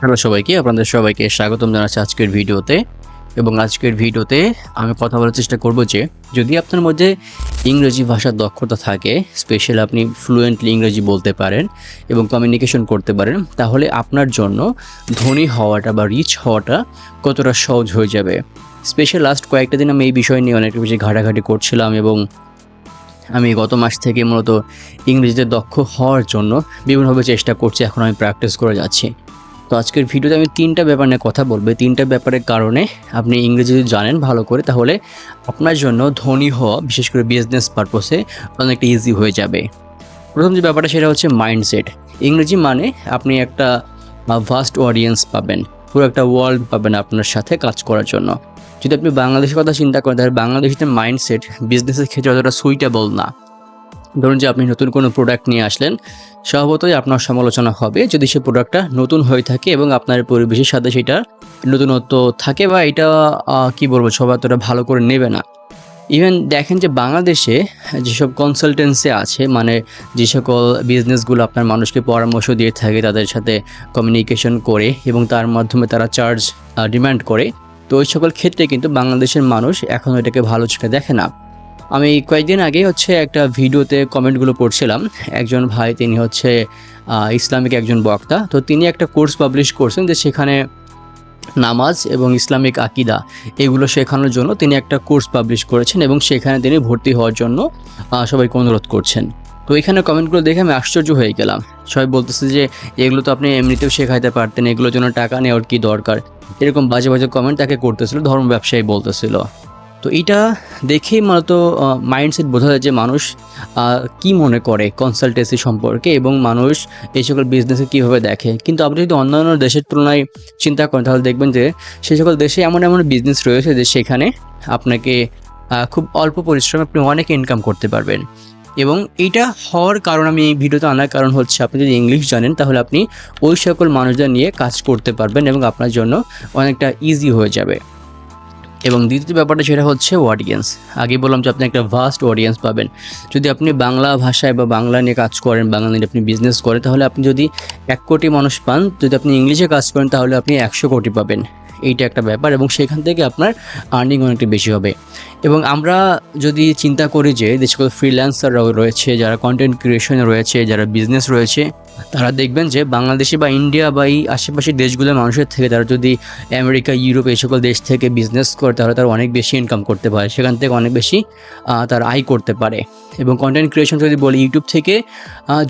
Hello সবাইকে, আপনাদের সবাইকে স্বাগতম জানাচ্ছি আজকের ভিডিওতে। এবং আজকের ভিডিওতে আমি কথা বলার চেষ্টা করব যে যদি আপনার মধ্যে ইংরেজি ভাষার দক্ষতা থাকে, স্পেশালি আপনি ফ্লুয়েন্টলি ইংরেজি বলতে পারেন এবং কমিউনিকেশন করতে পারেন, তাহলে আপনার জন্য ধনী হওয়াটা বা রিচ হওয়াটা কতটা সহজ হয়ে যাবে। স্পেশাল লাস্ট কয়েকটা দিন আমি এই বিষয় নিয়ে অনেক বেশি ঘাটাঘাটি করছিলাম এবং আমি গত মাস থেকে মূলত ইংরেজিতে দক্ষ হওয়ার জন্য বিভিন্নভাবে চেষ্টা করছি। এখন আমি প্র্যাকটিস করে যাচ্ছি। তো আজকের ভিডিওতে আমি 3টা ব্যাপার নিয়ে কথা বলবো। 3টা ব্যাপারের কারণে আপনি ইংরেজি যদি জানেন ভালো করে, তাহলে আপনার জন্য ধনী হওয়া, বিশেষ করে বিজনেস পারপসে, অনেকটা ইজি হয়ে যাবে। প্রথম যে ব্যাপারটা সেটা হচ্ছে মাইন্ডসেট। ইংরেজি মানে আপনি একটা ভাস্ট অডিয়েন্স পাবেন, পুরো একটা ওয়ার্ল্ড পাবেন আপনার সাথে কাজ করার জন্য। যদি আপনি বাংলাদেশের কথা চিন্তা করেন, তাহলে বাংলাদেশের মাইন্ডসেট বিজনেসের ক্ষেত্রে অতটা সুইটেবল না। ধরুন যে আপনি নতুন কোনো প্রোডাক্ট নিয়ে আসলেন, স্বভাবতই আপনার সমালোচনা হবে যদি সেই প্রোডাক্টটা নতুন হয়ে থাকে এবং আপনার পরিবেশের সাথে সেটা নতুনত্ব থাকে, বা এটা কি বলবো, সবাই অতটা ভালো করে নেবে না। ইভেন দেখেন যে বাংলাদেশে যেসব কনসালটেন্সি আছে, মানে যে সকল বিজনেসগুলো আপনার মানুষকে পরামর্শ দিয়ে থাকে, তাদের সাথে কমিউনিকেশন করে এবং তার মাধ্যমে তারা চার্জ ডিমান্ড করে, তো ওই সকল ক্ষেত্রে কিন্তু বাংলাদেশের মানুষ এখনও এটাকে ভালো চোখে দেখে না। আমি কয়েকদিন আগে একটা ভিডিওতে কমেন্টগুলো পড়ছিলাম। একজন ভাই, তিনি ইসলামিক একজন বক্তা। তো তিনি একটা কোর্স পাবলিশ করছেন যে সেখানে নামাজ এবং ইসলামিক আকিদা এগুলো শেখানোর জন্য তিনি একটা কোর্স পাবলিশ করেছেন এবং সেখানে তিনি ভর্তি হওয়ার জন্য সবাইকে অনুরোধ করছেন। তো এখানে কমেন্টগুলো দেখে আমি আশ্চর্য হয়ে গেলাম। সবাই বলতেছে যে এগুলো তো আপনি এমনিতেও শেখাইতে পারতেন, এগুলোর জন্য টাকা নেওয়ার কী দরকার, এরকম বাজে বাজে কমেন্ট তাকে করতেছিল, ধর্ম ব্যবসায়ী বলতেছিল। তো এইটা দেখেই মূলত মাইন্ডসেট বোঝা যায় যে মানুষ কি মনে করে কনসালটেন্সি সম্পর্কে এবং মানুষ এই সকল বিজনেসে কীভাবে দেখে। কিন্তু আপনি যদি অন্যান্য দেশের তুলনায় চিন্তা করেন, তাহলে দেখবেন যে সেই সকল দেশে এমন এমন বিজনেস রয়েছে যে সেখানে আপনাকে খুব অল্প পরিশ্রমে আপনি অনেক ইনকাম করতে পারবেন। এবং এইটা হওয়ার কারণ, আমি এই ভিডিওতে আনার কারণ হচ্ছে, আপনি যদি ইংলিশ জানেন তাহলে আপনি ওই সকল মানুষদের নিয়ে কাজ করতে পারবেন এবং আপনার জন্য অনেকটা ইজি হয়ে যাবে। এবং দ্বিতীয় ব্যাপারটা সেটা হচ্ছে অডিয়েন্স। আগে বললাম যে আপনি একটা ভাস্ট অডিয়েন্স পাবেন। যদি আপনি বাংলা ভাষায় বা বাংলা নিয়ে কাজ করেন, বাংলা নিয়ে আপনি বিজনেস করেন, তাহলে আপনি যদি 1 কোটি মানুষ পান, যদি আপনি ইংলিশে কাজ করেন তাহলে আপনি 100 কোটি পাবেন। এইটা একটা ব্যাপার এবং সেখান থেকে আপনার আর্নিং অনেকটা বেশি হবে। এবং আমরা যদি চিন্তা করি যে যে সকল ফ্রিল্যান্সাররাও রয়েছে, যারা কন্টেন্ট ক্রিয়েশনে রয়েছে, যারা বিজনেস রয়েছে, তারা দেখবেন যে বাংলাদেশে বা ইন্ডিয়া বা এই আশেপাশের দেশগুলোর মানুষের থেকে তারা যদি আমেরিকা, ইউরোপ এই সকল দেশ থেকে বিজনেস করে, তাহলে তারা অনেক বেশি ইনকাম করতে পারে, সেখান থেকে অনেক বেশি তারা আয় করতে পারে। এবং কন্টেন্ট ক্রিয়েশন যদি বলি, ইউটিউব থেকে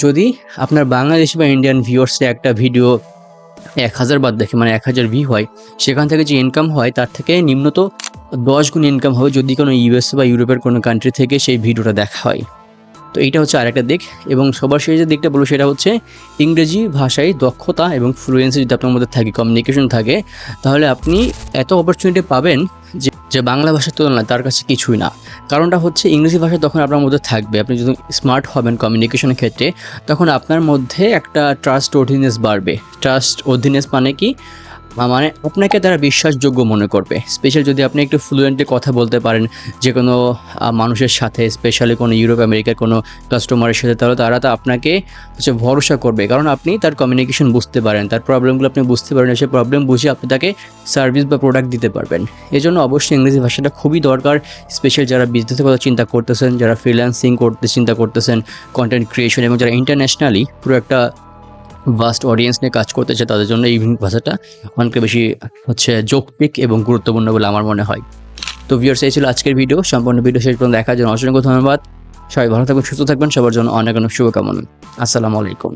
যদি আপনার বাংলাদেশি বা ইন্ডিয়ান ভিউয়ার্সরা একটা ভিডিও 1000 বার দেখে, মানে 1000 ভিউ হয়, সেখান থেকে যে ইনকাম হয় তার থেকে নিম্নত 10 গুণ ইনকাম হবে যদি কোনো ইউএস বা ইউরোপের কোনো কান্ট্রি থেকে সেই ভিডিওটা দেখা হয়। তো এইটা হচ্ছে আরেকটা দিক। এবং সবার শেষে যে দিকটা বলবো সেটা হচ্ছে ইংরেজি ভাষায় দক্ষতা এবং ফ্লুয়েন্সি যদি আপনার মধ্যে থাকে, কমিউনিকেশন থাকে, তাহলে আপনি এত অপরচুনিটি পাবেন যে বাংলা ভাষার তুলনায় তার কাছে কিছুই না। কারণটা হচ্ছে ইংরেজি ভাষা তখন আপনার মধ্যে থাকবে, আপনি যদি স্মার্ট হবেন কমিউনিকেশনের ক্ষেত্রে, তখন আপনার মধ্যে একটা ট্রাস্ট অর্ডিনেস বাড়বে। ট্রাস্ট অর্ডিনেস মানে কি? মানে আপনাকে তারা বিশ্বাসযোগ্য মনে করবে। স্পেশাল যদি আপনি একটু ফ্লুয়েন্টলি কথা বলতে পারেন যে কোনো মানুষের সাথে, স্পেশালি কোনো ইউরোপ আমেরিকার কোনো কাস্টমারের সাথে, তাহলে তারা তো আপনাকে ভরসা করবে, কারণ আপনি তার কমিউনিকেশন বুঝতে পারেন, তার প্রবলেমগুলো আপনি বুঝতে পারেন, সেই প্রবলেম বুঝে আপনি তাকে সার্ভিস বা প্রোডাক্ট দিতে পারবেন। এজন্য অবশ্যই ইংরেজি ভাষাটা খুবই দরকার। স্পেশাল যারা বিজনেসের কথা চিন্তা করতেছেন, যারা ফ্রিল্যান্সিং করতে চিন্তা করতেছেন, কন্টেন্ট ক্রিয়েশন, এবং যারা ইন্টারন্যাশনালি পুরো একটা ভাস্ট অডিয়েন্স নিয়ে কাজ করতে চায়, তাদের জন্য এই ভাষাটা অনেক বেশি যৌক্তিক এবং গুরুত্বপূর্ণ বলে আমার মনে হয়। তো ভিউয়ার্স, এই ছিল আজকের ভিডিও। সম্পূর্ণ ভিডিও শেষ পর্যন্ত দেখার জন্য অসংখ্য ধন্যবাদ। সবাই ভালো থাকবেন, সুস্থ থাকবেন, সবার জন্য অনেক অনেক শুভকামনা। আসসালামু আলাইকুম।